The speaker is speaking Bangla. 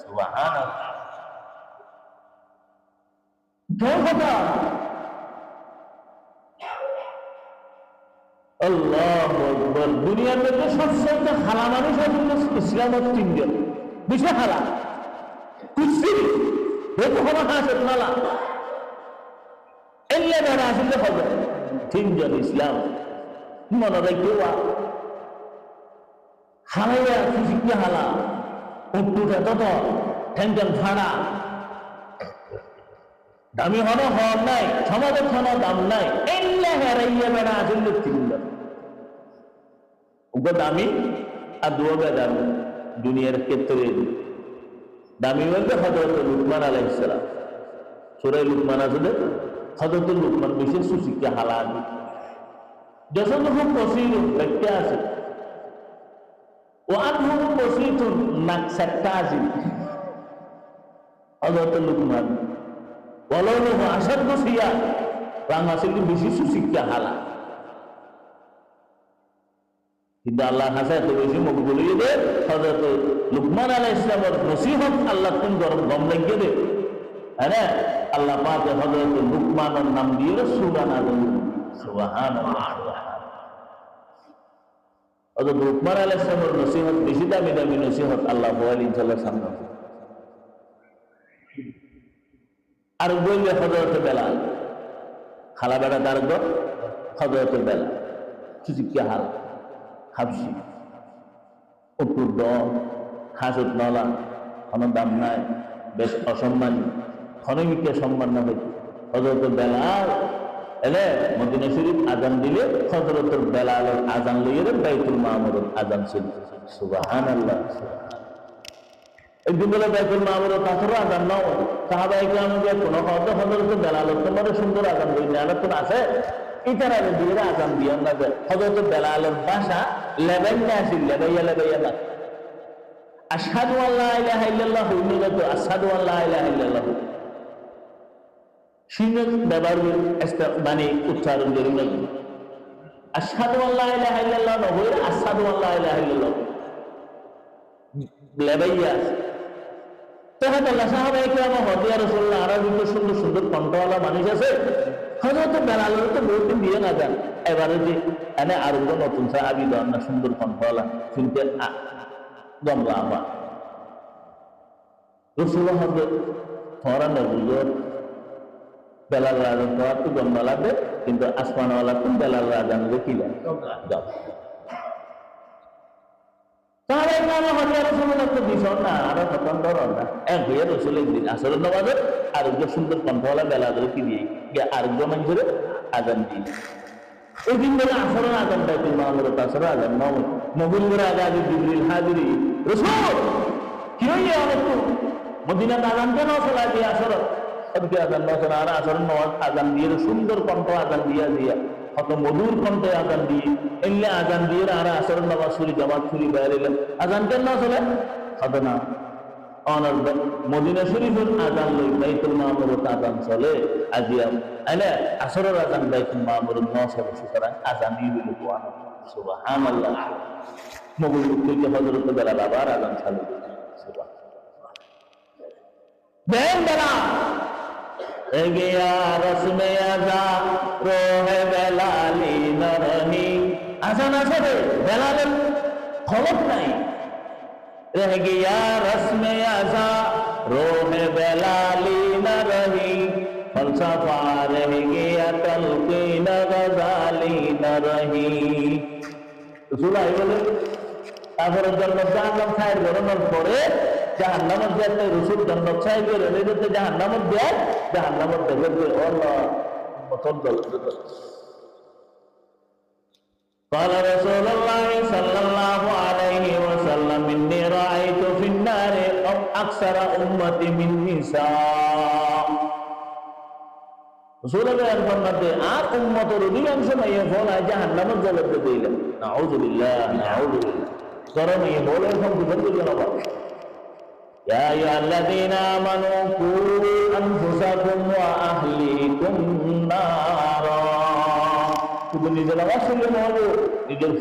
সুবহানাল্লাহ। কেউ কথা আল্লাহু আকবার। দুনিয়ার মধ্যে সবচেয়ে হালা মানুষ আসলে ইসলামের তিনজন, বেশি হালা কুস্তি দেখো কোনো হাসত নালা এলে বেড়া আসলে হবে তিনজন ইসলাম মনে রাখতে হালাইয়া সুশিক্ষা হালা উঠে তত ঠ্যাংট্যাং ফাড়া দামি হনো হওয়ার নাই, সমাজের কোনো দাম নাই, এলে হেরাইয়া বেড়া আসলে তিনজন উগ্র দামি আর দুয়াবে দামি দুনিয়ার ক্ষেত্রে দামি বলতে হযরত লুকমান আলাইহিস সালাম। সূরা লুকমান আছে, হযরত লুকমান বিশেষ সুশিক্ষা হালাল যতটুকু বসির ব্যাখ্যা আছে ও আনহু বসিতুন নাকসাট্টা আছে হযরত লুকমান বললো আসাদ বসিয়া রাঙাশিল্পী বিশেষ সুশিক্ষা হালাল। কিন্তু আল্লাহ হাসা এত বেশি মুখ বলিয়ে দে হযরত লুকমান আলাইহিস সালামের নসিহত আল্লাহ কোন গরম গম লাগিয়ে দে। হ্যাঁ আল্লাহ পাক হযরত লুকমানের নাম দিয়ে সূরা নাযিল সুবহানাল্লাহ। হযরত লুকমান আলাইহিস সালামের নসিহত বেশি দামি দামি নসিহত আল্লাহ বলেন ইনশাআল্লাহ সামনে। আর বললে হযরত বেলাল খালা বেড়া তার গো হযরত বেলাল সুশিক্ষা হাল হাবশি অটুর দল হাসত নলা আমার দাম নাই, বেশ অসম্মানী ক্ষণমিকে সম্মান না হইত হযরত বেলাল এলে মদিনা শরীফ আজান দিলে হযরত বেলালের আজান লইয়ে বাইতুল মামুরের আজান ছিল সুবহানাল্লাহ। একদিন বলে বাইতুল মামুরের কাছের আজান নাও সাহাবায়ে কেরামকে কোনো কথা হযরত বেলালের তোমার সুন্দর আজান লই না তো আছে ইতারা দিয়ে আজান দিয়ে না হযরত বেলালের ভাষা লেবাইয়া আসিল লেবাইয়া না আশহাদু আল্লা ইলাহা ইল্লাল্লাহ হইলে তো আশহাদু আল্লা ইলাহা ইল্লাল্লাহ শিনের ব্যবহার মানে উচ্চারণ করি না আশহাদু আল্লা ইলাহা ইল্লাল্লাহ নবীর আশহাদু আল্লা ইলাহা ইল্লাল্লাহ লেবাইয়া তখন আল্লাহ সাহাবায়ে কেরাম হদিয়া রাসূলুল্লাহ আরবিতে সুন্দর সুন্দর কণ্ঠওয়ালা মানুষ আছে হযরত বেলালের তো বহুত দিয়ে না যান এবারে যে এনে আরো নতুন সাহাবী না সুন্দর কণ্ঠওয়ালা শুনতে দমলা আমার রাসূলুল্লাহ হযরত ফরান নবুয়ত বেলাল রাজন তো আর তো দমলা লাগে কিন্তু আসমানওয়ালা কোন বেলাল রাজন দেখিলেন যাও তাহলে নামা হযরত রাসূলুল্লাহ তো দিছন না আর তখন ধরন না এক হয়ে রাসূলের দিন আসরের নামাজে আরোগ্য সুন্দর কণ্ঠওয়ালা বেলালের কি দিয়ে গিয়ে আরোগ্য মানুষের আজান দিয়ে ওই দিন বলে আসরের আজান বাইতুল মামুরের আসরের আজান নবুয়তের আগে জিবরিল হাজিরি রাসূল কি হইয়া অনেক মদিনাতে আজান কেন চলা দিয়ে আসরের এদিকে আজান নচলা আর আসরের নামাজ আজান দিয়ে সুন্দর কণ্ঠ আজান দিয়া কত মধুর কণ্ঠে আজান দিয়ে এলে আজান দিয়ে আর আসরের নামাজ ছুরি জামাত ছুরি বাইরে এলেন আজান কেন না চলে হবে না অনার্দ মদিনা শরীফের আজান লই বাইতুল মামুরের আজান চলে আজিয়া আইলে আসরের আজান বাইতুল মামুরের ন চলে সুতরাং আজান দিয়ে দিল সুবহানাল্লাহ। মগুল থেকে হযরত বেলাল আবার আজান চালু সুবহানাল্লাহ। দেন বেলা গিয়া রসমে আজা রোহে বেলালি নরহি আজান আছে বেলালের খবর নাই रह गया रस्म आजा रोह बेलाली न रही फलसफा रह गया तलकीन गजाली न रही रसूलुल्लाह বলে তারপরে জান্নাত জাহান্নাম খায়ের গরমের পরে জাহান্নামের যেতে রসুল জান্নাত চাই করে রেতে জাহান্নামের দেয় জাহান্নামের দেখে আল্লাহ মুতদ্দল قال رسول الله صلى الله عليه وسلم إني رأيت في النار أكثر أمتي من نساء رسول الله فرماتے আর উম্মতের অধিকাংশ মেয়ে ফলা জাহান্নামের জলে দিলেন নাউযু বিল্লাহ গরমে বলে এখন দুজন জনাব ইয়া আইয়ুহাল্লাযীনা আমানু কু আনফুসাকুম ওয়া আহলিকুম নারা তুমি নিজের আওয়াজ শুনলে না নিজের